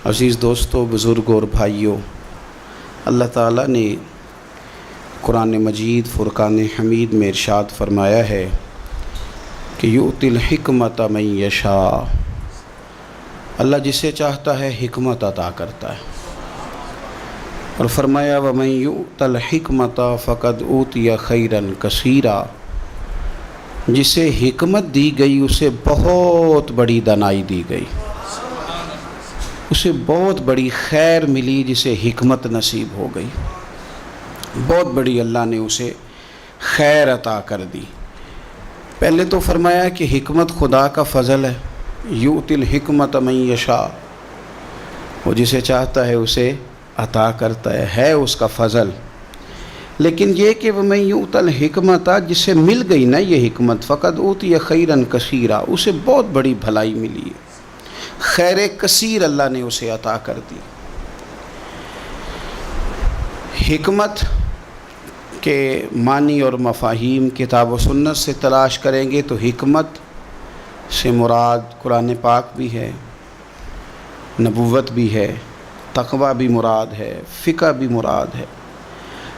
عزیز دوستو، بزرگوں اور بھائیوں، اللہ تعالیٰ نے قرآن مجید فرقان حمید میں ارشاد فرمایا ہے کہ یؤتی الحکمت من یشاء، اللہ جسے چاہتا ہے حکمت عطا کرتا ہے، اور فرمایا ومن یؤت الحکمت فقد اوتی خیرا کثیرا، جسے حکمت دی گئی اسے بہت بڑی دانائی دی گئی، اسے بہت بڑی خیر ملی جسے حکمت نصیب ہو گئی، بہت بڑی اللہ نے اسے خیر عطا کر دی۔ پہلے تو فرمایا کہ حکمت خدا کا فضل ہے، یؤتی الحکمت من یشاء، وہ جسے چاہتا ہے اسے عطا کرتا ہے اس کا فضل۔ لیکن یہ کہ ومن یؤت الحکمت، جسے مل گئی نا یہ حکمت، فقد اوتی خیرا کثیرا، اسے بہت بڑی بھلائی ملی ہے، خیر کثیر اللہ نے اسے عطا کر دی۔ حکمت کے معنی اور مفاہیم کتاب و سنت سے تلاش کریں گے تو حکمت سے مراد قرآن پاک بھی ہے، نبوت بھی ہے، تقوی بھی مراد ہے، فقہ بھی مراد ہے،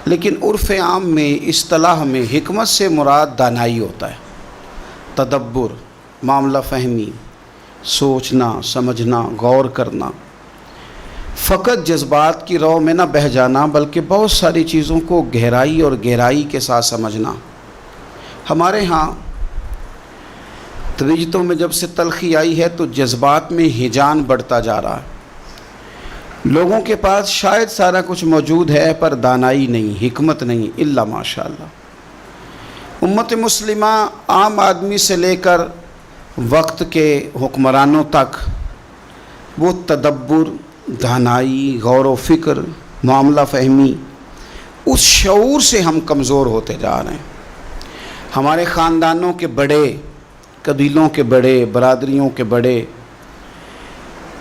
لیکن عرف عام میں اصطلاح میں حکمت سے مراد دانائی ہوتا ہے، تدبر، معاملہ فہمی، سوچنا سمجھنا، غور کرنا، فقط جذبات کی رو میں نہ بہہ جانا بلکہ بہت ساری چیزوں کو گہرائی کے ساتھ سمجھنا۔ ہمارے ہاں ترجتوں میں جب سے تلخی آئی ہے تو جذبات میں ہیجان بڑھتا جا رہا ہے، لوگوں کے پاس شاید سارا کچھ موجود ہے پر دانائی نہیں، حکمت نہیں، الا ماشاءاللہ۔ امت مسلمہ عام آدمی سے لے کر وقت کے حکمرانوں تک وہ تدبر، دانائی، غور و فکر، معاملہ فہمی، اس شعور سے ہم کمزور ہوتے جا رہے ہیں۔ ہمارے خاندانوں کے بڑے، قبیلوں کے بڑے، برادریوں کے بڑے،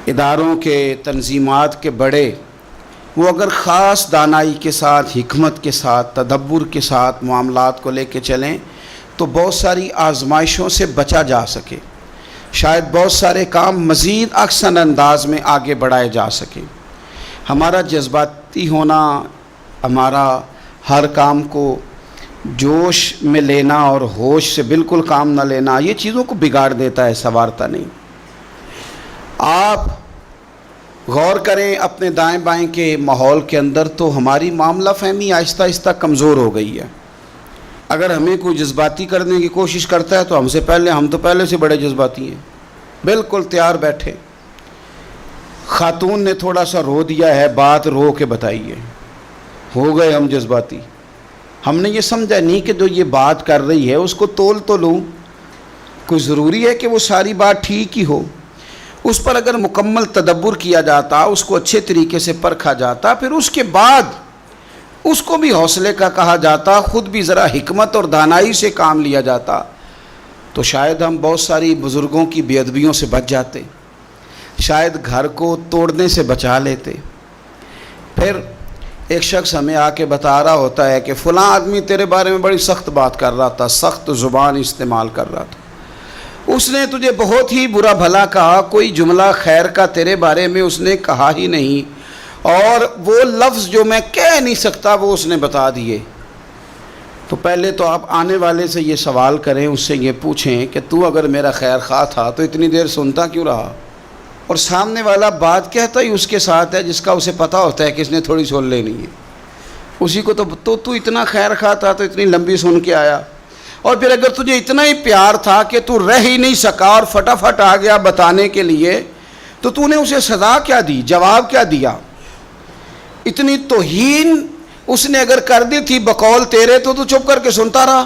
اداروں کے، تنظیمات کے بڑے، وہ اگر خاص دانائی کے ساتھ، حکمت کے ساتھ، تدبر کے ساتھ معاملات کو لے کے چلیں تو بہت ساری آزمائشوں سے بچا جا سکے، شاید بہت سارے کام مزید احسن انداز میں آگے بڑھائے جا سکیں۔ ہمارا جذباتی ہونا، ہمارا ہر کام کو جوش میں لینا اور ہوش سے بالکل کام نہ لینا، یہ چیزوں کو بگاڑ دیتا ہے، سنوارتا نہیں۔ آپ غور کریں اپنے دائیں بائیں کے ماحول کے اندر تو ہماری معاملہ فہمی آہستہ آہستہ کمزور ہو گئی ہے۔ اگر ہمیں کوئی جذباتی کرنے کی کوشش کرتا ہے تو ہم تو پہلے سے بڑے جذباتی ہیں، بالکل تیار بیٹھے۔ خاتون نے تھوڑا سا رو دیا ہے، بات رو کے بتائیے، ہو گئے ہم جذباتی۔ ہم نے یہ سمجھا نہیں کہ جو یہ بات کر رہی ہے اس کو تول تو لوں، کوئی ضروری ہے کہ وہ ساری بات ٹھیک ہی ہو۔ اس پر اگر مکمل تدبر کیا جاتا، اس کو اچھے طریقے سے پرکھا جاتا، پھر اس کے بعد اس کو بھی حوصلے کا کہا جاتا، خود بھی ذرا حکمت اور دانائی سے کام لیا جاتا، تو شاید ہم بہت ساری بزرگوں کی بے ادبیوں سے بچ جاتے، شاید گھر کو توڑنے سے بچا لیتے۔ پھر ایک شخص ہمیں آ کے بتا رہا ہوتا ہے کہ فلاں آدمی تیرے بارے میں بڑی سخت بات کر رہا تھا، سخت زبان استعمال کر رہا تھا، اس نے تجھے بہت ہی برا بھلا کہا، کوئی جملہ خیر کا تیرے بارے میں اس نے کہا ہی نہیں، اور وہ لفظ جو میں کہہ نہیں سکتا وہ اس نے بتا دیے۔ تو پہلے تو آپ آنے والے سے یہ سوال کریں، اس سے یہ پوچھیں کہ تو اگر میرا خیر خواہ تھا تو اتنی دیر سنتا کیوں رہا؟ اور سامنے والا بات کہتا ہی اس کے ساتھ ہے جس کا اسے پتہ ہوتا ہے کہ اس نے تھوڑی سن لینی ہے، اسی کو تو اتنا خیر خواہ تھا تو اتنی لمبی سن کے آیا، اور پھر اگر تجھے اتنا ہی پیار تھا کہ تو رہ ہی نہیں سکا اور فٹافٹ آ گیا بتانے کے لیے، تو نے اسے سزا کیا دی، جواب کیا دیا؟ اتنی توہین اس نے اگر کر دی تھی بقول تیرے تو چپ کر کے سنتا رہا،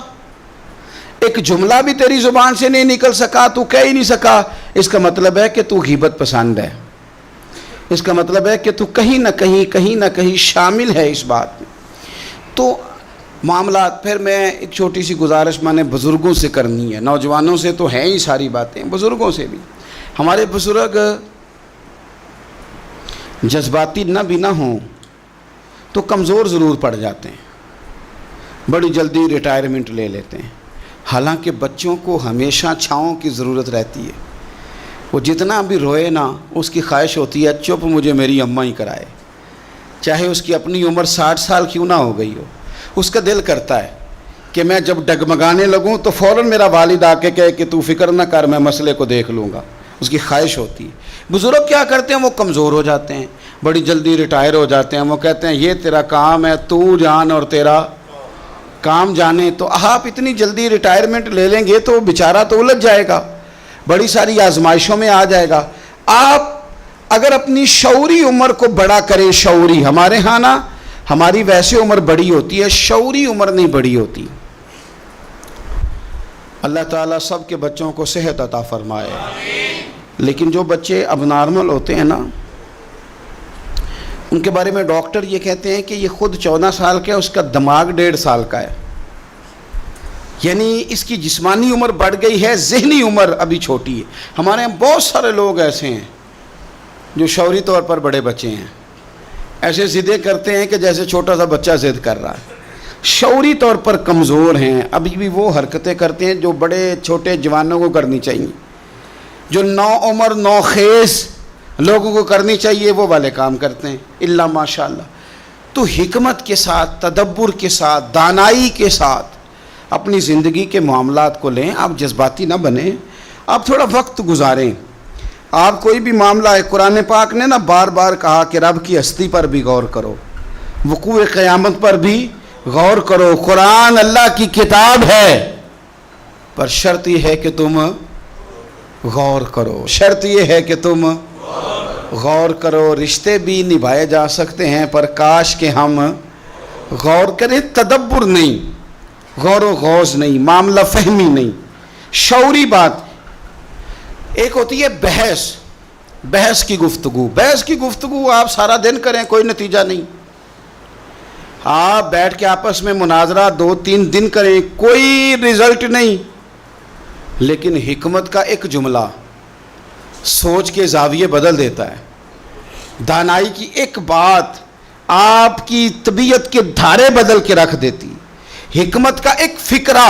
ایک جملہ بھی تیری زبان سے نہیں نکل سکا، تو کہہ ہی نہیں سکا، اس کا مطلب ہے کہ تو غیبت پسند ہے، اس کا مطلب ہے کہ تو کہیں نہ کہیں شامل ہے اس بات میں۔ تو معاملات، پھر میں ایک چھوٹی سی گزارش میں نے بزرگوں سے کرنی ہے، نوجوانوں سے تو ہیں ہی ساری باتیں، بزرگوں سے بھی۔ ہمارے بزرگ جذباتی نہ ہوں تو کمزور ضرور پڑ جاتے ہیں، بڑی جلدی ریٹائرمنٹ لے لیتے ہیں، حالانکہ بچوں کو ہمیشہ چھاؤں کی ضرورت رہتی ہے۔ وہ جتنا بھی روئے نا اس کی خواہش ہوتی ہے چپ مجھے میری اماں ہی کرائے، چاہے اس کی اپنی عمر 60 سال کیوں نہ ہو گئی ہو، اس کا دل کرتا ہے کہ میں جب ڈگمگانے لگوں تو فوراً میرا والد آ کے کہے کہ تو فکر نہ کر، میں مسئلے کو دیکھ لوں گا، اس کی خواہش ہوتی ہے۔ بزرگ کیا کرتے ہیں، وہ کمزور ہو جاتے ہیں، بڑی جلدی ریٹائر ہو جاتے ہیں، وہ کہتے ہیں یہ تیرا کام ہے، تو جان اور تیرا کام جانے۔ تو آپ اتنی جلدی ریٹائرمنٹ لے لیں گے تو وہ بیچارہ تو الجھ جائے گا، بڑی ساری آزمائشوں میں آ جائے گا۔ آپ اگر اپنی شعوری عمر کو بڑا کریں، شعوری، ہمارے ہاں نا ہماری ویسے عمر بڑی ہوتی ہے، شعوری عمر نہیں بڑی ہوتی۔ اللہ تعالیٰ سب کے بچوں کو صحت عطا فرمائے، لیکن جو بچے اب نارمل ہوتے ہیں نا ان کے بارے میں ڈاکٹر یہ کہتے ہیں کہ یہ خود 14 سال کا ہے، اس کا دماغ 1.5 سال کا ہے، یعنی اس کی جسمانی عمر بڑھ گئی ہے، ذہنی عمر ابھی چھوٹی ہے۔ ہمارے یہاں بہت سارے لوگ ایسے ہیں جو شعوری طور پر بڑے بچے ہیں، ایسے ضدیں کرتے ہیں کہ جیسے چھوٹا سا بچہ ضد کر رہا ہے، شعوری طور پر کمزور ہیں، ابھی بھی وہ حرکتیں کرتے ہیں جو بڑے چھوٹے جوانوں کو کرنی چاہیے، جو نو عمر نو خیز لوگوں کو کرنی چاہیے وہ والے کام کرتے ہیں، الا ماشاء اللہ۔ تو حکمت کے ساتھ، تدبر کے ساتھ، دانائی کے ساتھ اپنی زندگی کے معاملات کو لیں، آپ جذباتی نہ بنیں، آپ تھوڑا وقت گزاریں۔ آپ کوئی بھی معاملہ ہے، قرآن پاک نے نا بار بار کہا کہ رب کی ہستی پر بھی غور کرو، وقوع قیامت پر بھی غور کرو، قرآن اللہ کی کتاب ہے، پر شرط یہ ہے کہ تم غور کرو، شرط یہ ہے کہ تم غور کرو۔ رشتے بھی نبھائے جا سکتے ہیں پر کاش کہ ہم غور کریں، تدبر نہیں، غور و غوض نہیں، معاملہ فہمی نہیں، شعوری بات۔ ایک ہوتی ہے بحث کی گفتگو آپ سارا دن کریں کوئی نتیجہ نہیں، آپ بیٹھ کے آپس میں مناظرہ 2-3 دن کریں کوئی رزلٹ نہیں، لیکن حکمت کا ایک جملہ سوچ کے زاویے بدل دیتا ہے، دانائی کی ایک بات آپ کی طبیعت کے دھارے بدل کے رکھ دیتی، حکمت کا ایک فکرہ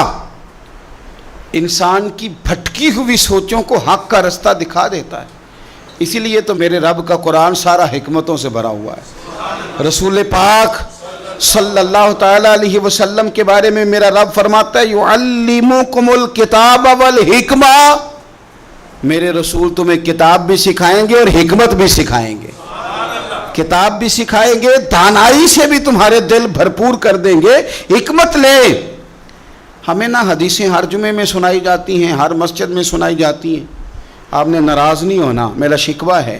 انسان کی بھٹکی ہوئی سوچوں کو حق کا رستہ دکھا دیتا ہے۔ اسی لیے تو میرے رب کا قرآن سارا حکمتوں سے بھرا ہوا ہے۔ رسول پاک صلی اللہ تعالیٰ علیہ وسلم کے بارے میں میرا رب فرماتا ہے یعلمکم الکتاب والحکمہ، میرے رسول تمہیں کتاب بھی سکھائیں گے اور حکمت بھی سکھائیں گے، کتاب بھی سکھائیں گے، دانائی سے بھی تمہارے دل بھرپور کر دیں گے۔ حکمت لے، ہمیں نہ حدیثیں ہر جمعے میں سنائی جاتی ہیں، ہر مسجد میں سنائی جاتی ہیں، آپ نے ناراض نہیں ہونا، میرا شکوہ ہے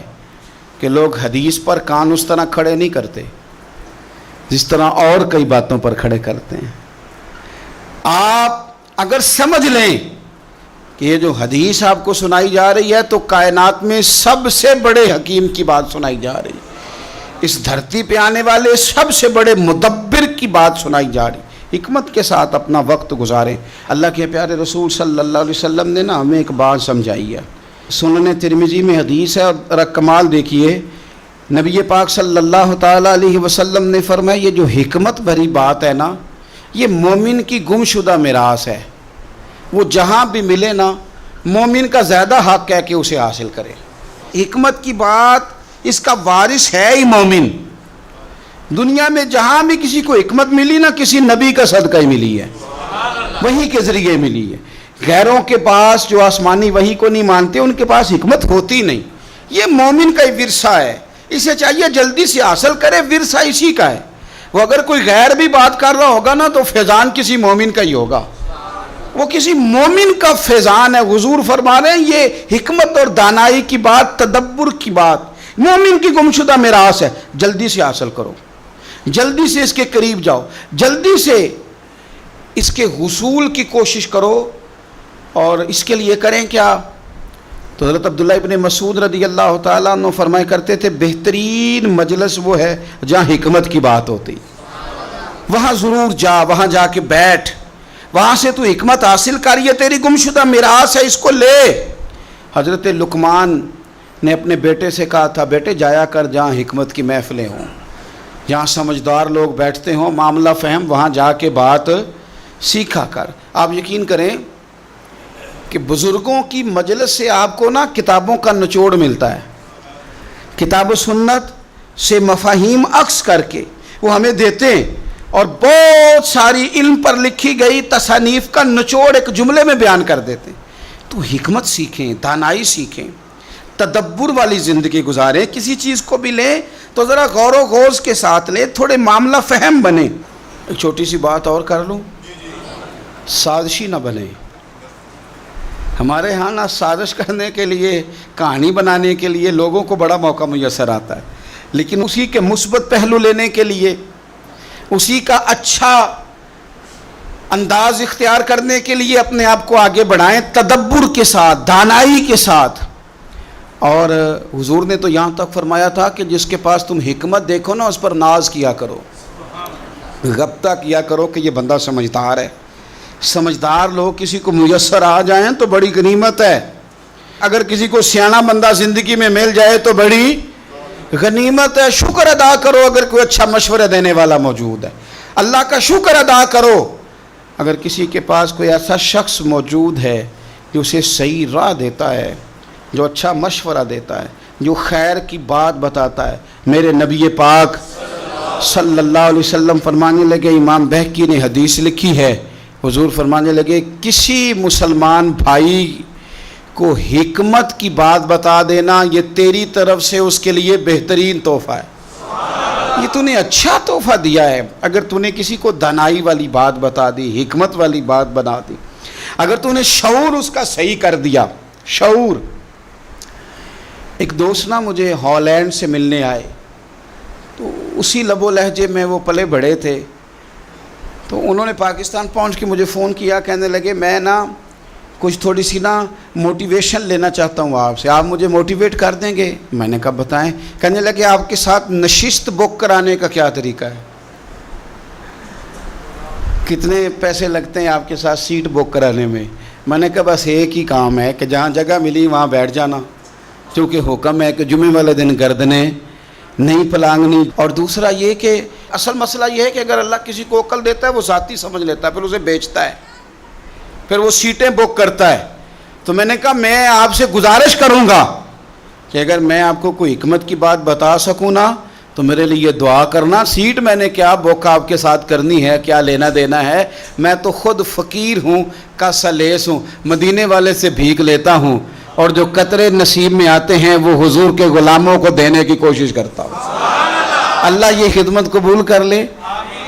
کہ لوگ حدیث پر کان اس طرح کھڑے نہیں کرتے جس طرح اور کئی باتوں پر کھڑے کرتے ہیں۔ آپ اگر سمجھ لیں کہ یہ جو حدیث آپ کو سنائی جا رہی ہے تو کائنات میں سب سے بڑے حکیم کی بات سنائی جا رہی ہے، اس دھرتی پہ آنے والے سب سے بڑے مدبر کی بات سنائی جا رہی، حکمت کے ساتھ اپنا وقت گزاریں۔ اللہ کے پیارے رسول صلی اللہ علیہ وسلم نے نا ہمیں ایک بات سمجھائی ہے، سنن ترمذی میں حدیث ہے، اور کمال دیکھیے، نبی پاک صلی اللہ تعالیٰ علیہ وسلم نے فرمایا یہ جو حکمت بھری بات ہے نا یہ مومن کی گم شدہ میراث ہے، وہ جہاں بھی ملے نا مومن کا زیادہ حق ہے کہ اسے حاصل کرے۔ حکمت کی بات اس کا وارث ہے ہی مومن، دنیا میں جہاں بھی کسی کو حکمت ملی نا کسی نبی کا صدقہ ہی ملی ہے، وحی کے ذریعے ملی ہے۔ غیروں کے پاس جو آسمانی وحی کو نہیں مانتے ان کے پاس حکمت ہوتی نہیں، یہ مومن کا ہی ورثہ ہے، اسے چاہیے جلدی سے حاصل کرے، ورثہ اسی کا ہے۔ وہ اگر کوئی غیر بھی بات کر رہا ہوگا نا تو فیضان کسی مومن کا ہی ہوگا، وہ کسی مومن کا فیضان ہے۔ حضور فرما رہے ہیں یہ حکمت اور دانائی کی بات، تدبر کی بات مومن کی گمشدہ میراث ہے، جلدی سے حاصل کرو، جلدی سے اس کے قریب جاؤ، جلدی سے اس کے حصول کی کوشش کرو۔ اور اس کے لیے کریں کیا؟ تو حضرت عبداللہ ابن مسعود رضی اللہ تعالیٰ عنہ فرمایا کرتے تھے بہترین مجلس وہ ہے جہاں حکمت کی بات ہوتی، وہاں ضرور جا، وہاں جا کے بیٹھ، وہاں سے تو حکمت حاصل کر، یہ تیری گمشدہ میراث ہے، اس کو لے۔ حضرت لقمان نے اپنے بیٹے سے کہا تھا بیٹے جایا کر جہاں حکمت کی محفلیں ہوں، جہاں سمجھدار لوگ بیٹھتے ہوں، معاملہ فہم، وہاں جا کے بات سیکھا کر۔ آپ یقین کریں کہ بزرگوں کی مجلس سے آپ کو نا کتابوں کا نچوڑ ملتا ہے، کتاب و سنت سے مفاہیم عکس کر کے وہ ہمیں دیتے ہیں، اور بہت ساری علم پر لکھی گئی تصانیف کا نچوڑ ایک جملے میں بیان کر دیتے ہیں۔ تو حکمت سیکھیں، دانائی سیکھیں، تدبر والی زندگی گزاریں، کسی چیز کو بھی لیں تو ذرا غور و خوض کے ساتھ لیں، تھوڑے معاملہ فہم بنیں۔ ایک چھوٹی سی بات اور کر لوں، سازشی نہ بنیں۔ ہمارے ہاں نا سازش کرنے کے لیے، کہانی بنانے کے لیے لوگوں کو بڑا موقع میسر آتا ہے، لیکن اسی کے مثبت پہلو لینے کے لیے، اسی کا اچھا انداز اختیار کرنے کے لیے اپنے آپ کو آگے بڑھائیں، تدبر کے ساتھ، دانائی کے ساتھ۔ اور حضور نے تو یہاں تک فرمایا تھا کہ جس کے پاس تم حکمت دیکھو نا اس پر ناز کیا کرو، غبطہ کیا کرو کہ یہ بندہ سمجھدار ہے۔ سمجھدار لوگ کسی کو میسر آ جائیں تو بڑی غنیمت ہے، اگر کسی کو سیانا بندہ زندگی میں مل جائے تو بڑی غنیمت ہے۔ شکر ادا کرو اگر کوئی اچھا مشورہ دینے والا موجود ہے، اللہ کا شکر ادا کرو اگر کسی کے پاس کوئی ایسا شخص موجود ہے جو اسے صحیح راہ دیتا ہے، جو اچھا مشورہ دیتا ہے، جو خیر کی بات بتاتا ہے۔ میرے نبی پاک صلی اللہ علیہ وسلم فرمانے لگے، امام بہقی نے حدیث لکھی ہے، حضور فرمانے لگے کسی مسلمان بھائی کو حکمت کی بات بتا دینا یہ تیری طرف سے اس کے لیے بہترین تحفہ ہے۔ یہ تو نے اچھا تحفہ دیا ہے اگر تو نے کسی کو دانائی والی بات بتا دی، حکمت والی بات بنا دی، اگر تو نے شعور اس کا صحیح کر دیا۔ شعور۔ ایک دوست نا مجھے ہالینڈ سے ملنے آئے، تو اسی لب و لہجے میں وہ پلے بڑھے تھے، تو انہوں نے پاکستان پہنچ کے مجھے فون کیا، کہنے لگے میں نا کچھ تھوڑی سی نا موٹیویشن لینا چاہتا ہوں آپ سے، آپ مجھے موٹیویٹ کر دیں گے؟ میں نے کہا بتائیں۔ کہنے لگے آپ کے ساتھ نشست بک کرانے کا کیا طریقہ ہے، کتنے پیسے لگتے ہیں آپ کے ساتھ سیٹ بک کرانے میں؟ میں نے کہا بس ایک ہی کام ہے کہ جہاں جگہ ملی وہاں بیٹھ جانا، کیونکہ حکم ہے کہ جمعے والے دن گردنیں نہیں پلانگنی۔ اور دوسرا یہ کہ اصل مسئلہ یہ ہے کہ اگر اللہ کسی کو عقل دیتا ہے وہ ذاتی سمجھ لیتا ہے، پھر اسے بیچتا ہے، پھر وہ سیٹیں بک کرتا ہے۔ تو میں نے کہا میں آپ سے گزارش کروں گا کہ اگر میں آپ کو کوئی حکمت کی بات بتا سکوں نا تو میرے لیے دعا کرنا۔ سیٹ میں نے کیا بک آپ کے ساتھ کرنی ہے، کیا لینا دینا ہے، میں تو خود فقیر ہوں، کا سلیس ہوں، مدینے والے سے بھیک لیتا ہوں، اور جو قطرے نصیب میں آتے ہیں وہ حضور کے غلاموں کو دینے کی کوشش کرتا ہوں۔ اللہ یہ خدمت قبول کر لے۔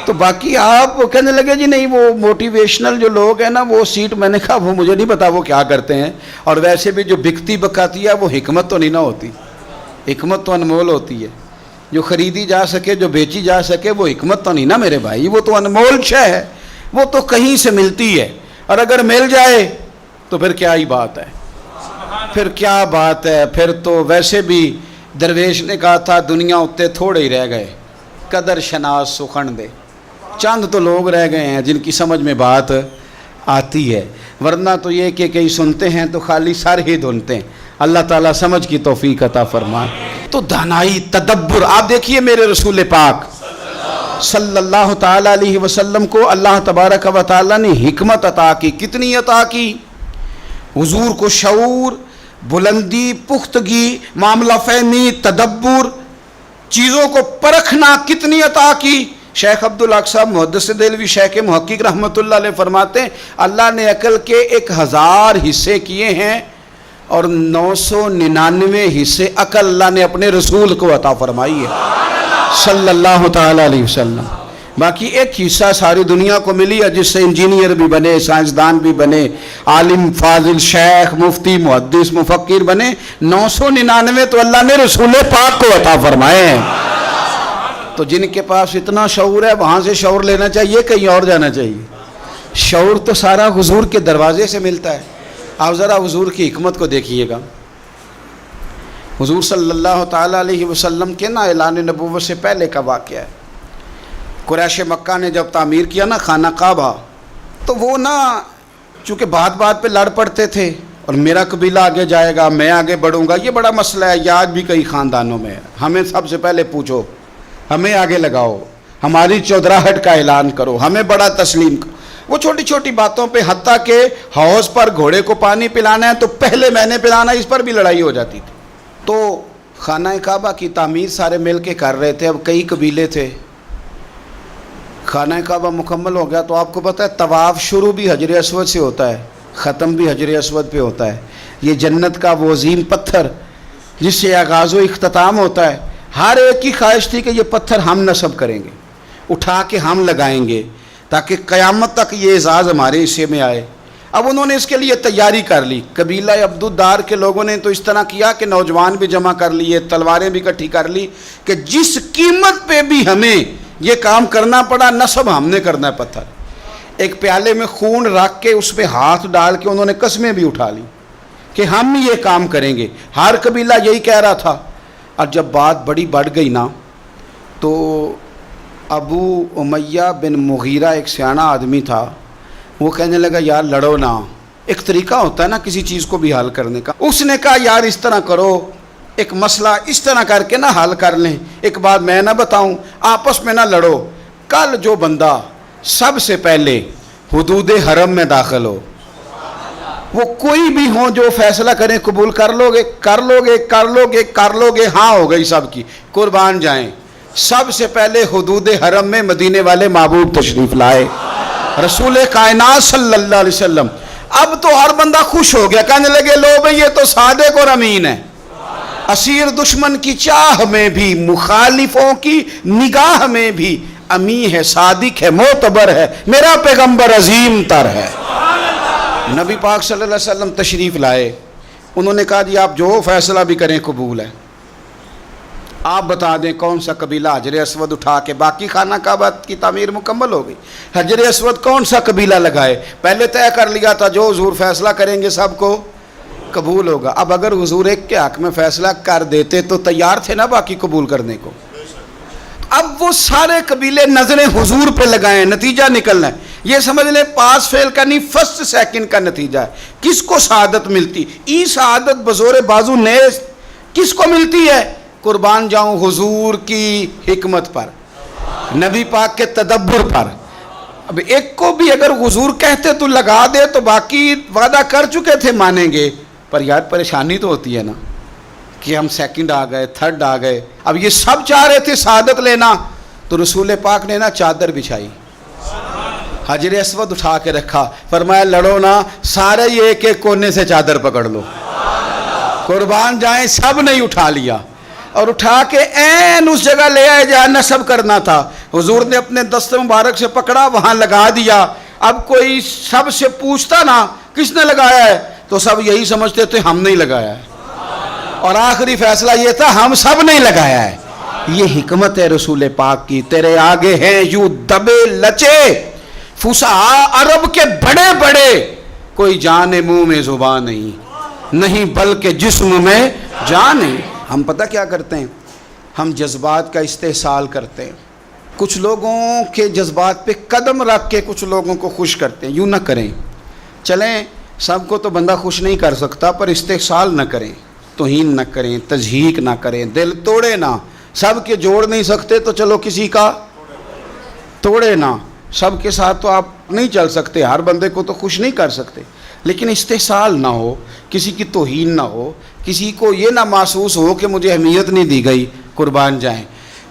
تو باقی آپ کہنے لگے جی نہیں وہ موٹیویشنل جو لوگ ہیں نا وہ سیٹ، میں نے کہا وہ مجھے نہیں پتا وہ کیا کرتے ہیں، اور ویسے بھی جو بکتی بکاتی ہے وہ حکمت تو نہیں نہ ہوتی، حکمت تو انمول ہوتی ہے، جو خریدی جا سکے، جو بیچی جا سکے وہ حکمت تو نہیں نا میرے بھائی، وہ تو انمول شے ہے، وہ تو کہیں سے ملتی ہے، اور اگر مل جائے تو پھر کیا ہی بات ہے، پھر کیا بات ہے، پھر تو ویسے بھی درویش نے کہا تھا دنیا اتے تھوڑے ہی رہ گئے، قدر شناس سخن دے، چند تو لوگ رہ گئے ہیں جن کی سمجھ میں بات آتی ہے، ورنہ تو یہ کہ کئی سنتے ہیں تو خالی سر ہی دھنتے ہیں۔ اللہ تعالیٰ سمجھ کی توفیق عطا فرمائے۔ تو دانائی، تدبر۔ آپ دیکھیے میرے رسول پاک صلی اللہ تعالیٰ علیہ وسلم کو اللہ تبارک و تعالیٰ نے حکمت عطا کی، کتنی عطا کی؟ حضور کو شعور، بلندی، پختگی، معاملہ فہمی، تدبر، چیزوں کو پرکھنا کتنی عطا کی۔ شیخ عبدالاقصی محدث دہلوی شیخ محقق رحمۃ اللہ علیہ فرماتے ہیں اللہ نے عقل کے 1000 حصے کیے ہیں اور 999 حصے عقل اللہ نے اپنے رسول کو عطا فرمائی ہے صلی اللہ تعالیٰ علیہ وسلم۔ باقی ایک حصہ ساری دنیا کو ملی ہے جس سے انجینئر بھی بنے، سائنسدان بھی بنے، عالم فاضل شیخ مفتی محدث مفکر بنے، 999 تو اللہ نے رسول پاک کو عطا فرمائے ہیں۔ تو جن کے پاس اتنا شعور ہے وہاں سے شعور لینا چاہیے، کہیں اور جانا چاہیے؟ شعور تو سارا حضور کے دروازے سے ملتا ہے۔ آپ ذرا حضور کی حکمت کو دیکھیے گا۔ حضور صلی اللہ تعالیٰ علیہ وسلم کے نا اعلان نبوت سے پہلے کا واقعہ ہے۔ قریش مکہ نے جب تعمیر کیا نا خانہ کعبہ، تو وہ نا چونکہ بات بات پہ لڑ پڑتے تھے، اور میرا قبیلہ آگے جائے گا، میں آگے بڑھوں گا، یہ بڑا مسئلہ ہے، یہ آج بھی کئی خاندانوں میں ہے۔ ہمیں سب سے پہلے پوچھو، ہمیں آگے لگاؤ، ہماری چودراہٹ کا اعلان کرو، ہمیں بڑا تسلیم کرو۔ وہ چھوٹی چھوٹی باتوں پہ، حتیٰ کہ حوض پر گھوڑے کو پانی پلانا ہے تو پہلے میں نے پلانا، اس پر بھی لڑائی ہو جاتی تھی۔ تو خانہ کعبہ کی تعمیر سارے مل کے کر رہے تھے، اب کئی قبیلے تھے، خانہ کعبہ مکمل ہو گیا تو آپ کو پتہ ہے طواف شروع بھی حجر اسود سے ہوتا ہے، ختم بھی حجر اسود پہ ہوتا ہے۔ یہ جنت کا وہ عظیم پتھر جس سے آغاز و اختتام ہوتا ہے، ہر ایک کی خواہش تھی کہ یہ پتھر ہم نصب کریں گے، اٹھا کے ہم لگائیں گے تاکہ قیامت تک یہ اعزاز ہمارے حصے میں آئے۔ اب انہوں نے اس کے لیے تیاری کر لی، قبیلہ عبدالدار کے لوگوں نے تو اس طرح کیا کہ نوجوان بھی جمع کر لیے، تلواریں بھی اکٹھی کر لی کہ جس قیمت پہ بھی ہمیں یہ کام کرنا پڑا، نصب ہم نے کرنا ہے پتھر۔ ایک پیالے میں خون رکھ کے اس پہ ہاتھ ڈال کے انہوں نے قسمیں بھی اٹھا لی کہ ہم یہ کام کریں گے، ہر قبیلہ یہی کہہ رہا تھا۔ اور جب بات بڑی بڑھ گئی نا تو ابو امیہ بن مغیرہ ایک سیاںا آدمی تھا، وہ کہنے لگا یار لڑو نا، ایک طریقہ ہوتا ہے نا کسی چیز کو بھی حل کرنے کا۔ اس نے کہا یار اس طرح کرو، ایک مسئلہ اس طرح کر کے نہ حل کر لیں، ایک بات میں نہ بتاؤں، آپس میں نہ لڑو، کل جو بندہ سب سے پہلے حدود حرم میں داخل ہو، وہ کوئی بھی ہو جو فیصلہ کریں قبول کر لو گے، کر لو گے، کر لو گے، کر لو گے، ہاں ہو گئی سب کی، قربان جائیں۔ سب سے پہلے حدود حرم میں مدینے والے محبوب تشریف لائے، رسول کائنات صلی اللہ علیہ وسلم۔ اب تو ہر بندہ خوش ہو گیا، کہنے لگے لو بھئی یہ تو صادق اور امین ہے، اسیر دشمن کی چاہ میں بھی، مخالفوں کی نگاہ میں بھی امین ہے، صادق ہے، معتبر ہے، میرا پیغمبر عظیم تر ہے۔ نبی پاک صلی اللہ علیہ وسلم تشریف لائے، انہوں نے کہا جی آپ جو فیصلہ بھی کریں قبول ہے، آپ بتا دیں کون سا قبیلہ حجر اسود اٹھا کے، باقی خانہ کعبہ کی تعمیر مکمل ہو گئی، حجر اسود کون سا قبیلہ لگائے، پہلے طے کر لیا تھا جو حضور فیصلہ کریں گے سب کو قبول ہوگا۔ اب اگر حضور ایک کے حق میں فیصلہ کر دیتے تو تیار تھے نا باقی قبول کرنے کو۔ اب وہ سارے قبیلے نظریں حضور پہ لگائیں، نتیجہ نکلنا ہے، یہ سمجھ لیں پاس فیل کا نہیں، فرسٹ سیکنڈ کا نتیجہ ہے۔ کس کو سعادت ملتی؟ ای سعادت بزور بازو نیز کس کو ملتی ہے؟ قربان جاؤں حضور کی حکمت پر، نبی پاک کے تدبر پر۔ اب ایک کو بھی اگر حضور کہتے تو لگا دے تو باقی وعدہ کر چکے تھے مانیں گے، پر یار پریشانی تو ہوتی ہے نا کہ ہم سیکنڈ آ گئے، تھرڈ آ گئے۔ اب یہ سب چاہ رہے تھے سعادت لینا، تو رسول پاک نے نا چادر بچھائی، حجر اسود اٹھا کے رکھا، فرمایا لڑو نا، سارے یہ ایک ایک کونے سے چادر پکڑ لو، قربان جائیں۔ سب نے اٹھا لیا اور اٹھا کے این اس جگہ لے آئے جہاں نصب کرنا تھا، حضور نے اپنے دست مبارک سے پکڑا، وہاں لگا دیا۔ اب کوئی سب سے پوچھتا نا کس نے لگایا ہے تو سب یہی سمجھتے تھے ہم نہیں لگایا ہے، اور آخری فیصلہ یہ تھا ہم سب نہیں لگایا ہے۔ یہ حکمت ہے رسول پاک کی، تیرے آگے ہیں یوں دبے لچے فصحاء عرب کے بڑے بڑے، کوئی جان منہ میں زبان نہیں بلکہ جسم میں جان ہے۔ ہم پتہ کیا کرتے ہیں، ہم جذبات کا استحصال کرتے ہیں، کچھ لوگوں کے جذبات پہ قدم رکھ کے کچھ لوگوں کو خوش کرتے ہیں۔ یوں نہ کریں، چلیں سب کو تو بندہ خوش نہیں کر سکتا، پر استحصال نہ کریں، توہین نہ کریں، تضحیک نہ کریں، دل توڑے نہ۔ سب کے جوڑ نہیں سکتے تو چلو کسی کا توڑے نہ، سب کے ساتھ تو آپ نہیں چل سکتے، ہر بندے کو تو خوش نہیں کر سکتے، لیکن استحصال نہ ہو، کسی کی توہین نہ ہو، کسی کو یہ نہ محسوس ہو کہ مجھے اہمیت نہیں دی گئی، قربان جائیں۔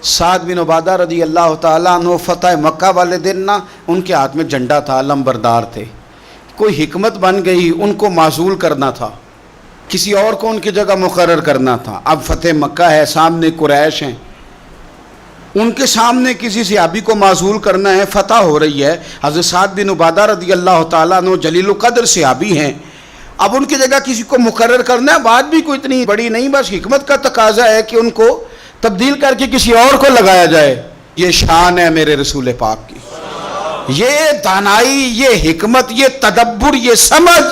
سعد بن عبادہ رضی اللہ تعالیٰ عنہ فتح مکہ والے دن نا ان کے ہاتھ میں جھنڈا تھا، لمبردار تھے، کوئی حکمت بن گئی، ان کو معزول کرنا تھا، کسی اور کو ان کی جگہ مقرر کرنا تھا۔ اب فتح مکہ ہے، سامنے قریش ہیں، ان کے سامنے کسی صحابی کو معزول کرنا ہے، فتح ہو رہی ہے، حضرت سعد بن عبادہ رضی اللہ تعالیٰ عنہ جلیل القدر صحابی ہیں، اب ان کی جگہ کسی کو مقرر کرنا ہے، بات بھی کوئی اتنی بڑی نہیں، بس حکمت کا تقاضا ہے کہ ان کو تبدیل کر کے کسی اور کو لگایا جائے۔ یہ شان ہے میرے رسول پاک کی، یہ دانائی، یہ حکمت، یہ تدبر، یہ سمجھ،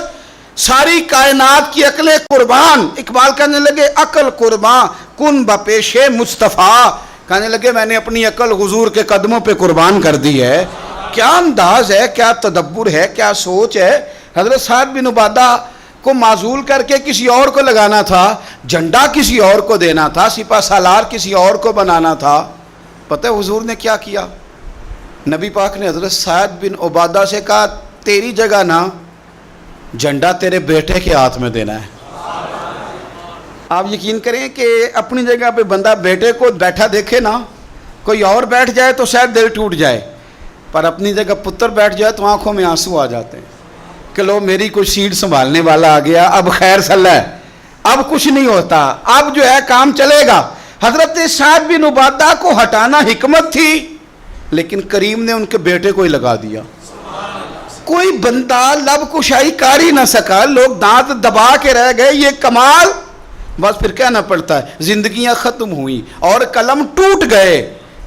ساری کائنات کی عقلیں قربان۔ اقبال کہنے لگے عقل قربان کن بپیش مصطفیٰ، کہنے لگے میں نے اپنی عقل حضور کے قدموں پہ قربان کر دی ہے۔ کیا انداز ہے، کیا تدبر ہے، کیا سوچ ہے۔ حضرت سعد بن عبادہ کو معزول کر کے کسی اور کو لگانا تھا، جھنڈا کسی اور کو دینا تھا، سپہ سالار کسی اور کو بنانا تھا۔ پتہ ہے حضور نے کیا کیا؟ نبی پاک نے حضرت سعد بن عبادہ سے کہا تیری جگہ نا جھنڈا تیرے بیٹے کے ہاتھ میں دینا ہے۔ آپ یقین کریں کہ اپنی جگہ پہ بندہ بیٹے کو بیٹھا دیکھے نا، کوئی اور بیٹھ جائے تو شاید دل ٹوٹ جائے، پر اپنی جگہ پتر بیٹھ جائے تو آنکھوں میں آنسو آ جاتے ہیں کہ لو میری کوئی سیٹ سنبھالنے والا آ گیا، اب خیر صلی ہے، اب کچھ نہیں ہوتا، اب جو ہے کام چلے گا۔ حضرت سعد بن عبادہ کو ہٹانا حکمت تھی، لیکن کریم نے ان کے بیٹے کو ہی لگا دیا۔ کوئی بندہ لب کشائی کر ہی نہ سکا، لوگ دانت دبا کے رہ گئے، یہ کمال۔ بس پھر کہنا پڑتا ہے زندگیاں ختم ہوئی اور قلم ٹوٹ گئے،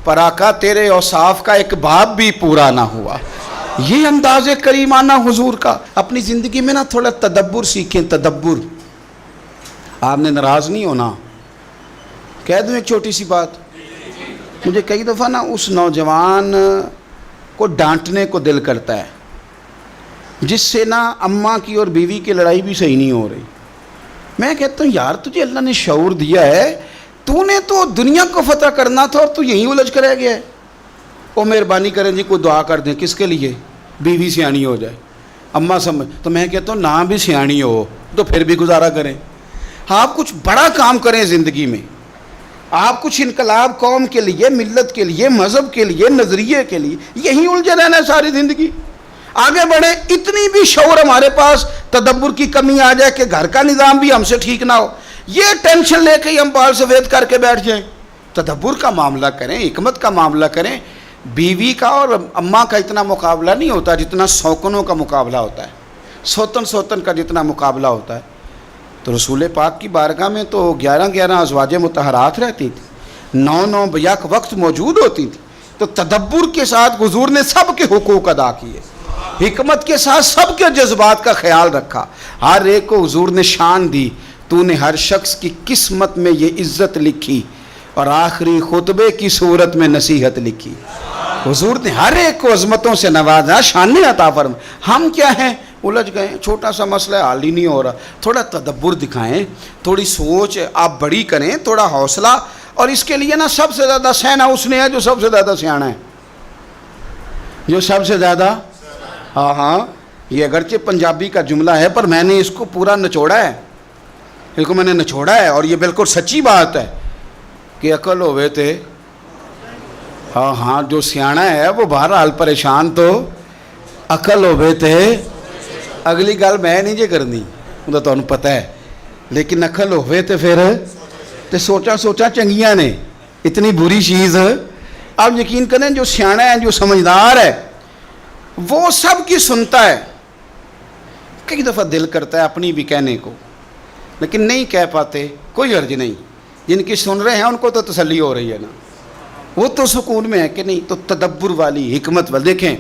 پر آقا تیرے اوصاف کا ایک باب بھی پورا نہ ہوا۔ یہ انداز کریمانہ حضور کا۔ اپنی زندگی میں نا تھوڑا تدبر سیکھیں، تدبر۔ آپ نے ناراض نہیں ہونا، کہہ دوں ایک چھوٹی سی بات، مجھے کئی دفعہ نا اس نوجوان کو ڈانٹنے کو دل کرتا ہے جس سے نا اماں کی اور بیوی کی لڑائی بھی صحیح نہیں ہو رہی۔ میں کہتا ہوں یار تجھے اللہ نے شعور دیا ہے، تو نے تو دنیا کو فتح کرنا تھا اور تو یہیں الجھ کر رہ گیا ہے۔ وہ مہربانی کریں جی کوئی دعا کر دیں، کس کے لیے؟ بیوی سیانی ہو جائے، اماں سمجھ۔ تو میں کہتا ہوں نہ بھی سیانی ہو تو پھر بھی گزارا کریں۔ آپ کچھ بڑا کام کریں زندگی میں، آپ کچھ انقلاب قوم کے لیے، ملت کے لیے، مذہب کے لیے، نظریے کے لیے، یہیں الجھے رہنا ہے ساری زندگی۔ آگے بڑھیں، اتنی بھی شعور ہمارے پاس تدبر کی کمی آ جائے کہ گھر کا نظام بھی ہم سے ٹھیک نہ ہو، یہ ٹینشن لے کے ہی ہم بال سفید کر کے بیٹھ جائیں۔ تدبر کا معاملہ کریں، حکمت کا معاملہ کریں۔ بیوی کا اور اماں کا اتنا مقابلہ نہیں ہوتا جتنا سوکنوں کا مقابلہ ہوتا ہے، سوتن کا جتنا مقابلہ ہوتا ہے۔ تو رسول پاک کی بارگاہ میں تو 11 ازواج مطہرات رہتی تھی، 9 بیک وقت موجود ہوتی تھی۔ تو تدبر کے ساتھ حضور نے سب کے حقوق ادا کیے، حکمت کے ساتھ سب کے جذبات کا خیال رکھا، ہر ایک کو حضور نے شان دی۔ تو نے ہر شخص کی قسمت میں یہ عزت لکھی اور آخری خطبے کی صورت میں نصیحت لکھی۔ حضور نے ہر ایک کو عظمتوں سے نوازا، شان عطا فرما۔ ہم کیا ہیں؟ الجھ گئے، چھوٹا سا مسئلہ حل ہی نہیں ہو رہا۔ تھوڑا تدبر دکھائیں، تھوڑی سوچ آپ بڑی کریں، تھوڑا حوصلہ۔ اور اس کے لیے نا سب سے زیادہ سہنا اس نے ہے جو سب سے زیادہ سیانا ہے، جو سب سے زیادہ۔ ہاں یہ اگرچہ پنجابی کا جملہ ہے پر میں نے اس کو پورا نچوڑا ہے، اس کو میں نے نچوڑا ہے، اور یہ بالکل سچی بات ہے کہ عقل ہوئے تھے۔ ہاں جو سیانا ہے وہ بہرحال پریشان تو عقل ہوئے تھے۔ اگلی گل میں نہیں جے کرنی، وہ تو انہوں پتہ ہے، لیکن عقل ہوئے تھے پھر تے سوچا چنگیاں نے، اتنی بری چیز۔ آپ یقین کریں جو سیانا ہے، جو سمجھدار ہے، وہ سب کی سنتا ہے۔ کئی دفعہ دل کرتا ہے اپنی بھی کہنے کو، لیکن نہیں کہہ پاتے، کوئی حرج نہیں۔ جن کی سن رہے ہیں ان کو تو تسلی ہو رہی ہے نا، وہ تو سکون میں ہے کہ نہیں۔ تو تدبر والی، حکمت والی دیکھیں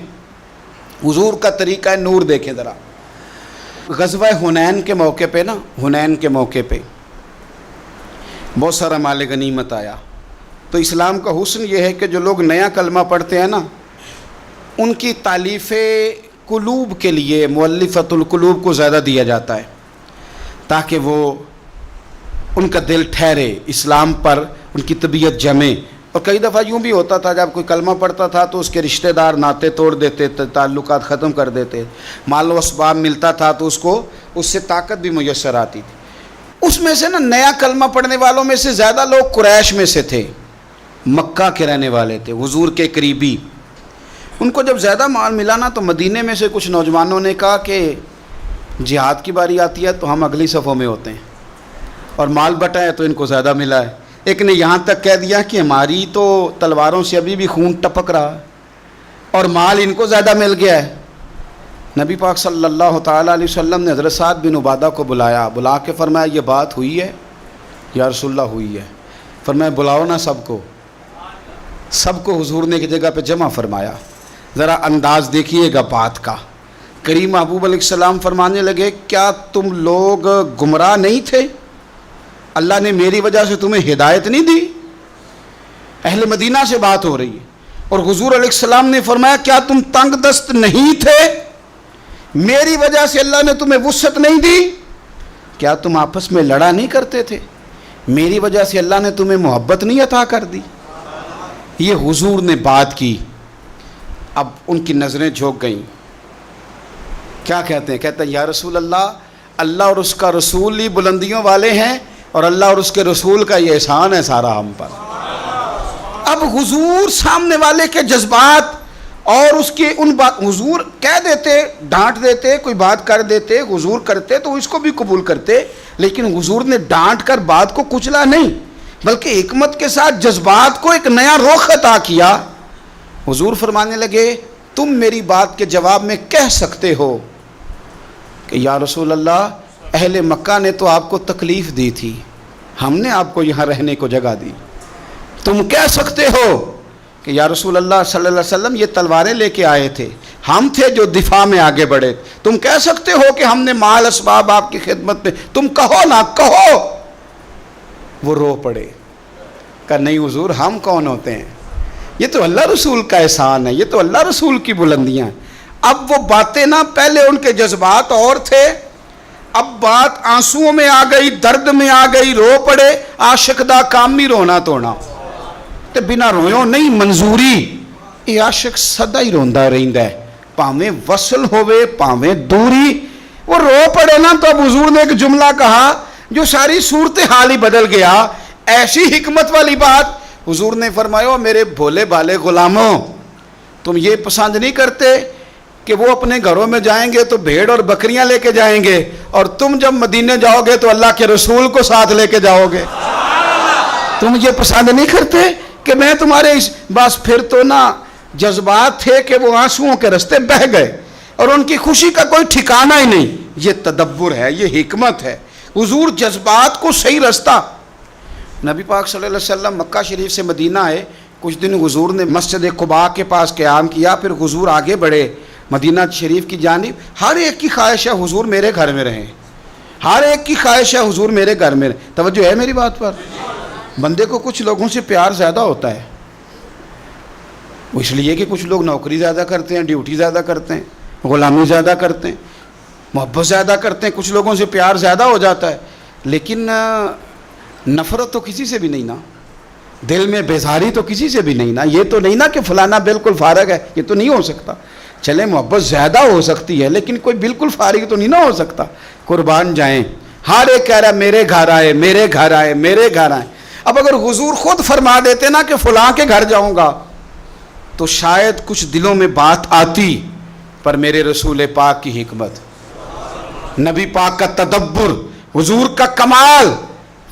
حضور کا طریقہ نور دیکھیں ذرا۔ غزوہ حنین کے موقع پہ نا، حنین کے موقع پہ بہت سارا مال غنیمت آیا۔ تو اسلام کا حسن یہ ہے کہ جو لوگ نیا کلمہ پڑھتے ہیں نا، ان کی تالیف قلوب کے لیے مؤلفۃ القلوب کو زیادہ دیا جاتا ہے، تاکہ وہ ان کا دل ٹھہرے اسلام پر، ان کی طبیعت جمے۔ اور کئی دفعہ یوں بھی ہوتا تھا جب کوئی کلمہ پڑھتا تھا تو اس کے رشتہ دار ناطے توڑ دیتے تھے، تعلقات ختم کر دیتے، مال و اسباب ملتا تھا تو اس کو اس سے طاقت بھی میسر آتی تھی۔ اس میں سے نا نیا کلمہ پڑھنے والوں میں سے زیادہ لوگ قریش میں سے تھے، مکہ کے رہنے والے تھے، حضور کے قریبی۔ ان کو جب زیادہ مال ملا نا تو مدینے میں سے کچھ نوجوانوں نے کہا کہ جہاد کی باری آتی ہے تو ہم اگلی صفوں میں ہوتے ہیں، اور مال بٹا ہے تو ان کو زیادہ ملا ہے۔ ایک نے یہاں تک کہہ دیا کہ ہماری تو تلواروں سے ابھی بھی خون ٹپک رہا اور مال ان کو زیادہ مل گیا ہے۔ نبی پاک صلی اللہ تعالیٰ علیہ وسلم نے حضرت سعد بن عبادہ کو بلا کے فرمایا یہ بات ہوئی ہے؟ یا رسول اللہ ہوئی ہے۔ فرمایا بلاؤ نا سب کو حضور نے ایک جگہ پہ جمع فرمایا۔ ذرا انداز دیکھیے گا بات کا۔ کریم محبوب علیہ السلام فرمانے لگے کیا تم لوگ گمراہ نہیں تھے؟ اللہ نے میری وجہ سے تمہیں ہدایت نہیں دی؟ اہل مدینہ سے بات ہو رہی ہے، اور حضور علیہ السلام نے فرمایا کیا تم تنگ دست نہیں تھے؟ میری وجہ سے اللہ نے تمہیں وسعت نہیں دی؟ کیا تم آپس میں لڑا نہیں کرتے تھے؟ میری وجہ سے اللہ نے تمہیں محبت نہیں عطا کر دی؟ یہ حضور نے بات کی۔ اب ان کی نظریں جھک گئیں، کیا کہتے ہیں؟ کہتے ہیں یا رسول اللہ، اللہ اور اس کا رسول ہی بلندیوں والے ہیں، اور اللہ اور اس کے رسول کا یہ احسان ہے سارا ہم پر۔ اب حضور سامنے والے کے جذبات اور اس کے ان بات، حضور کہہ دیتے، ڈانٹ دیتے، کوئی بات کر دیتے، حضور کرتے تو اس کو بھی قبول کرتے، لیکن حضور نے ڈانٹ کر بات کو کچلا نہیں، بلکہ حکمت کے ساتھ جذبات کو ایک نیا رخ عطا کیا۔ حضور فرمانے لگے تم میری بات کے جواب میں کہہ سکتے ہو کہ یا رسول اللہ، اہل مکہ نے تو آپ کو تکلیف دی تھی، ہم نے آپ کو یہاں رہنے کو جگہ دی۔ تم کہہ سکتے ہو کہ یا رسول اللہ صلی اللہ علیہ وسلم یہ تلواریں لے کے آئے تھے، ہم تھے جو دفاع میں آگے بڑھے۔ تم کہہ سکتے ہو کہ ہم نے مال اسباب آپ کی خدمت میں، تم کہو نہ کہو۔ وہ رو پڑے، کہا نہیں حضور، ہم کون ہوتے ہیں؟ یہ تو اللہ رسول کا احسان ہے، یہ تو اللہ رسول کی بلندیاں ہیں۔ اب وہ باتیں نہ، پہلے ان کے جذبات اور تھے، اب بات آنسوؤں میں آ گئی، درد میں آ گئی، رو پڑے۔ عاشق دا کام ہی رونا تونا تے بنا رویوں نہیں منظوری۔ یہ عاشق سدا ہی روندا رہندا ہے، پاویں وصل ہوئے پاویں دوری۔ وہ رو پڑے نا تو اب حضور نے ایک جملہ کہا جو ساری صورتحال ہی بدل گیا۔ ایسی حکمت والی بات حضور نے فرمایا، میرے بھولے بھالے غلاموں، تم یہ پسند نہیں کرتے کہ وہ اپنے گھروں میں جائیں گے تو بھیڑ اور بکریاں لے کے جائیں گے، اور تم جب مدینے جاؤ گے تو اللہ کے رسول کو ساتھ لے کے جاؤ گے؟ تم یہ پسند نہیں کرتے کہ میں تمہارے بس پھر تو نا جذبات تھے کہ وہ آنسوؤں کے رستے بہہ گئے اور ان کی خوشی کا کوئی ٹھکانہ ہی نہیں۔ یہ تدبر ہے، یہ حکمت ہے۔ حضور جذبات کو صحیح رستہ۔ نبی پاک صلی اللہ علیہ وسلم مکہ شریف سے مدینہ آئے، کچھ دن حضور نے مسجد قباء کے پاس قیام کیا، پھر حضور آگے بڑھے مدینہ شریف کی جانب۔ ہر ایک کی خواہش ہے حضور میرے گھر میں رہیں، ہر ایک کی خواہش ہے حضور میرے گھر میں رہیں۔ توجہ ہے میری بات پر؟ بندے کو کچھ لوگوں سے پیار زیادہ ہوتا ہے، وہ اس لیے کہ کچھ لوگ نوکری زیادہ کرتے ہیں، ڈیوٹی زیادہ کرتے ہیں، غلامی زیادہ کرتے ہیں، محبت زیادہ کرتے ہیں، کچھ لوگوں سے پیار زیادہ ہو جاتا ہے، لیکن نفرت تو کسی سے بھی نہیں نا، دل میں بیزاری تو کسی سے بھی نہیں نا۔ یہ تو نہیں نا کہ فلانا بالکل فارغ ہے، یہ تو نہیں ہو سکتا۔ چلے محبت زیادہ ہو سکتی ہے لیکن کوئی بالکل فارغ تو نہیں نہ ہو سکتا۔ قربان جائیں، ہر ایک کہہ رہا میرے گھر آئے، میرے گھر آئے، میرے گھر آئے۔ اب اگر حضور خود فرما دیتے نا کہ فلاں کے گھر جاؤں گا تو شاید کچھ دلوں میں بات آتی، پر میرے رسول پاک کی حکمت، نبی پاک کا تدبر، حضور کا کمال،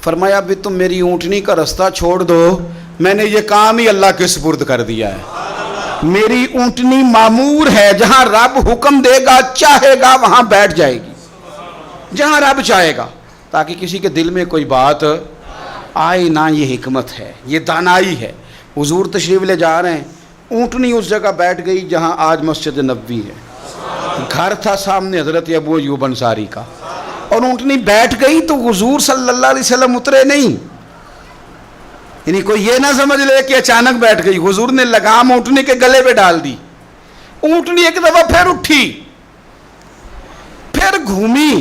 فرمایا ابھی تم میری اونٹنی کا رستہ چھوڑ دو، میں نے یہ کام ہی اللہ کے سپرد کر دیا ہے۔ میری اونٹنی معمور ہے، جہاں رب حکم دے گا چاہے گا وہاں بیٹھ جائے گی، جہاں رب چاہے گا، تاکہ کسی کے دل میں کوئی بات آئے نہ۔ یہ حکمت ہے، یہ دانائی ہے۔ حضور تشریف لے جا رہے ہیں، اونٹنی اس جگہ بیٹھ گئی جہاں آج مسجد نبوی ہے، گھر تھا سامنے حضرت ابو ایوب انصاری کا، اور اونٹنی بیٹھ گئی تو حضور صلی اللہ علیہ وسلم اترے نہیں۔ یعنی کوئی یہ نہ سمجھ لے کہ اچانک بیٹھ گئی، حضور نے لگام اونٹنی کے گلے پہ ڈال دی۔ اونٹنی ایک دفعہ پھر اٹھی، پھر گھومی،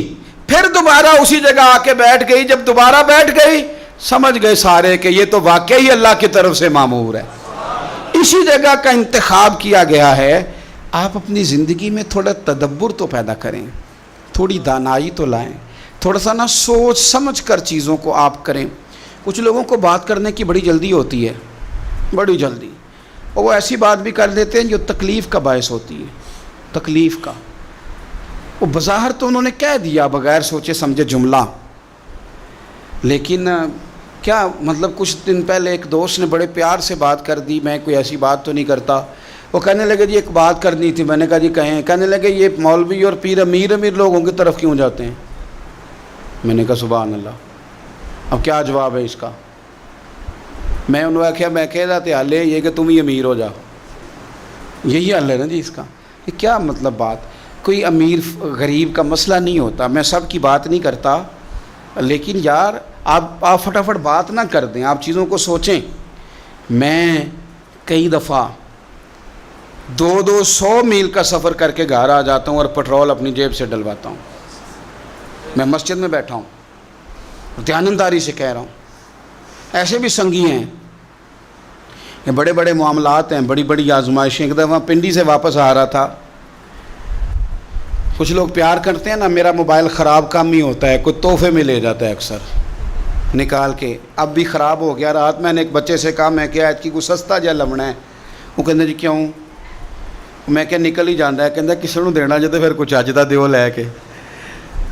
پھر دوبارہ اسی جگہ آ کے بیٹھ گئی۔ جب دوبارہ بیٹھ گئی سمجھ گئے سارے کہ یہ تو واقعی اللہ کی طرف سے مامور ہے۔ اسی جگہ کا انتخاب کیا گیا ہے۔ آپ اپنی زندگی میں تھوڑا تدبر تو پیدا کریں، تھوڑی دانائی تو لائیں، تھوڑا سا نا سوچ سمجھ کر چیزوں کو آپ کریں۔ کچھ لوگوں کو بات کرنے کی بڑی جلدی ہوتی ہے، بڑی جلدی، اور وہ ایسی بات بھی کر دیتے ہیں جو تکلیف کا باعث ہوتی ہے، تکلیف کا۔ وہ بظاہر تو انہوں نے کہہ دیا بغیر سوچے سمجھے جملہ، لیکن کیا مطلب کچھ دن پہلے ایک دوست نے بڑے پیار سے بات کر دی، میں کوئی ایسی بات تو نہیں کرتا، وہ کہنے لگے جی ایک بات کرنی تھی۔ میں نے کہا جی کہیں۔ کہنے لگے یہ مولوی اور پیر امیر لوگوں کی طرف کیوں جاتے ہیں؟ میں نے کہا سبحان اللہ، اب کیا جواب ہے اس کا؟ میں انہوں نے کہا میں کہہ رہا تھا حل ہے یہ کہ تم ہی امیر ہو جاؤ، یہی حل ہے نا جی اس کا۔ یہ کیا مطلب بات؟ کوئی امیر غریب کا مسئلہ نہیں ہوتا، میں سب کی بات نہیں کرتا، لیکن یار آپ فٹافٹ بات نہ کر دیں، آپ چیزوں کو سوچیں۔ میں کئی دفعہ 200 میل کا سفر کر کے گھر آ جاتا ہوں اور پٹرول اپنی جیب سے ڈلواتا ہوں۔ میں مسجد میں بیٹھا ہوں، دیانتداری سے کہہ رہا ہوں۔ ایسے بھی سنگی ہیں، یہ بڑے بڑے معاملات ہیں، بڑی بڑی آزمائشیں۔ ایک دفعہ پنڈی سے واپس آ رہا تھا، کچھ لوگ پیار کرتے ہیں نا، میرا موبائل خراب کم ہی ہوتا ہے، کوئی تحفے میں لے جاتا ہے اکثر نکال کے. اب بھی خراب ہو گیا. رات میں نے ایک بچے سے کہا، میں کیا ایت کی کوئی سستا جا لمنا ہے. وہ کہتے جی کیوں؟ میں کیا نکل ہی جانا ہے. کہتا کسی کو دینا جاتا پھر کچھ اج دا دیو لے کے.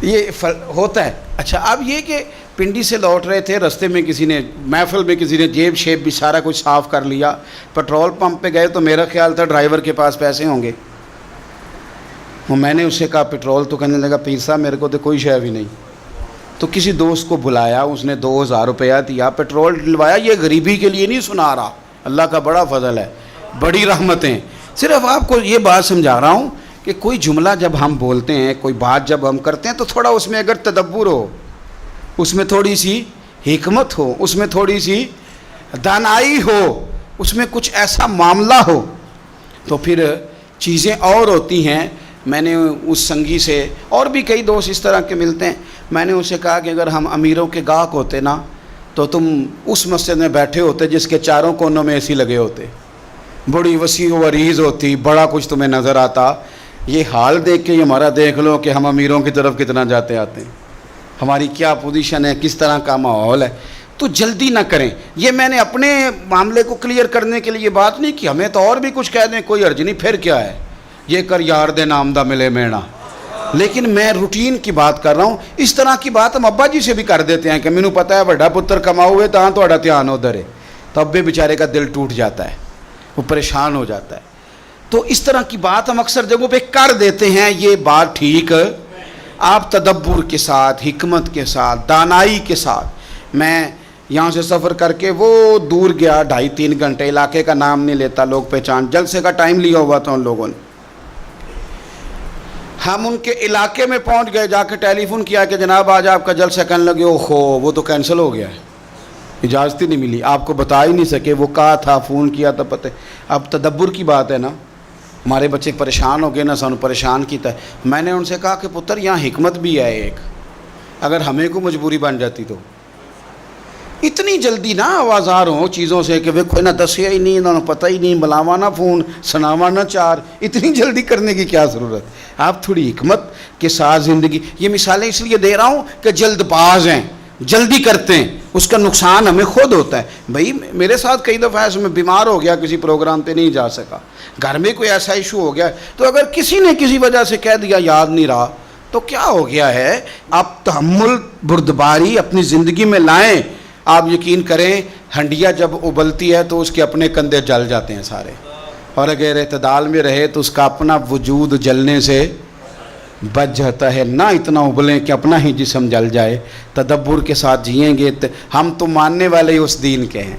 یہ ہوتا ہے. اچھا اب یہ کہ پنڈی سے لوٹ رہے تھے، رستے میں کسی نے محفل میں کسی نے جیب شیب بھی سارا کچھ صاف کر لیا. پیٹرول پمپ پہ گئے تو میرا خیال تھا ڈرائیور کے پاس پیسے ہوں گے. وہ میں نے اس سے کہا پٹرول، تو کہنے لگا پیر صاحب میرے کو تو کوئی شے بھی نہیں. تو کسی دوست کو بلایا، اس نے 2000 روپیہ دیا، پیٹرول ڈلوایا. یہ غریبی کے لیے نہیں سنا رہا، اللہ کا بڑا فضل ہے، بڑی رحمتیں. صرف آپ کو یہ بات سمجھا رہا ہوں کہ کوئی جملہ جب ہم بولتے ہیں، کوئی بات جب ہم کرتے ہیں، تو تھوڑا اس میں اگر تدبر ہو، اس میں تھوڑی سی حکمت ہو، اس میں تھوڑی سی دانائی ہو، اس میں کچھ ایسا معاملہ ہو، تو پھر چیزیں اور ہوتی ہیں. میں نے اس سنگی سے، اور بھی کئی دوست اس طرح کے ملتے ہیں، میں نے اسے کہا کہ اگر ہم امیروں کے گاہک ہوتے نا تو تم اس مسجد میں بیٹھے ہوتے جس کے چاروں کونوں میں اے سی لگے ہوتے، بڑی وسیع و عریض ہوتی، بڑا کچھ تمہیں نظر آتا. یہ حال دیکھ کے ہمارا دیکھ لو کہ ہم امیروں کی طرف کتنا جاتے آتے ہیں، ہماری کیا پوزیشن ہے، کس طرح کا ماحول ہے. تو جلدی نہ کریں. یہ میں نے اپنے معاملے کو کلیئر کرنے کے لیے بات نہیں کی. ہمیں تو اور بھی کچھ کہہ دیں کوئی حرج نہیں، پھر کیا ہے، یہ کر یار دے نام دا ملے مینا. لیکن میں روٹین کی بات کر رہا ہوں. اس طرح کی بات ہم ابا جی سے بھی کر دیتے ہیں کہ مینوں پتہ ہے بڑا پتر کماؤ ہوئے تاں تہاڈا دھیان ادھر ہے. تو ابے بیچارے کا دل ٹوٹ جاتا ہے، وہ پریشان ہو جاتا ہے. تو اس طرح کی بات ہم اکثر جگہوں پہ کر دیتے ہیں. یہ بات ٹھیک، آپ تدبر کے ساتھ، حکمت کے ساتھ، دانائی کے ساتھ. میں یہاں سے سفر کر کے وہ دور گیا 2.5-3 گھنٹے، علاقے کا نام نہیں لیتا، لوگ پہچان، جلسے کا ٹائم لیا ہوا تھا ان لوگوں نے. ہم ان کے علاقے میں پہنچ گئے، جا کے ٹیلی فون کیا کہ جناب آج آپ کا جلسہ. کہنے لگے اوہو وہ تو کینسل ہو گیا ہے، اجازت ہی نہیں ملی، آپ کو بتا ہی نہیں سکے. وہ کہا تھا، فون کیا تھا، پتہ. اب تدبر کی بات ہے نا، ہمارے بچے پریشان ہو گئے نا، سانو پریشان کیتا ہے. میں نے ان سے کہا کہ پتر یہاں حکمت بھی ہے ایک، اگر ہمیں کو مجبوری بن جاتی تو. اتنی جلدی نہ آوازار ہوں چیزوں سے کہ ویکھو نہ دسیا ہی نہیں، انہوں نے پتہ ہی نہیں، بلاوا نہ فون، سناوا نہ چار. اتنی جلدی کرنے کی کیا ضرورت؟ آپ تھوڑی حکمت کے ساتھ زندگی. یہ مثالیں اس لیے دے رہا ہوں کہ جلد باز ہیں، جلدی کرتے ہیں، اس کا نقصان ہمیں خود ہوتا ہے. بھائی میرے ساتھ کئی دفعہ ایسے میں بیمار ہو گیا، کسی پروگرام پہ نہیں جا سکا، گھر میں کوئی ایسا ایشو ہو گیا، تو اگر کسی نے کسی وجہ سے کہہ دیا یاد نہیں رہا تو کیا ہو گیا ہے. آپ تحمل، بردباری اپنی زندگی میں لائیں. آپ یقین کریں ہنڈیا جب ابلتی ہے تو اس کے اپنے کندھے جل جاتے ہیں سارے، اور اگر اعتدال میں رہے تو اس کا اپنا وجود جلنے سے بچ جاتا ہے. نہ اتنا ابلیں کہ اپنا ہی جسم جل جائے. تدبر کے ساتھ جئیں گے. ہم تو ماننے والے ہی اس دین کے ہیں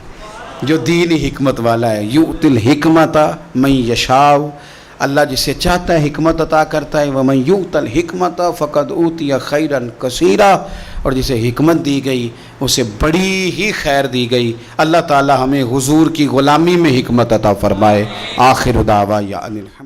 جو دین حکمت والا ہے. یؤتی الحکمت من یشاء، اللہ جسے چاہتا ہے حکمت عطا کرتا ہے. ومن یؤت الحکمت فقد اوتی خیرا کثیرا، اور جسے حکمت دی گئی اسے بڑی ہی خیر دی گئی. اللہ تعالی ہمیں حضور کی غلامی میں حکمت عطا فرمائے. آخر دعوانا ان الحمد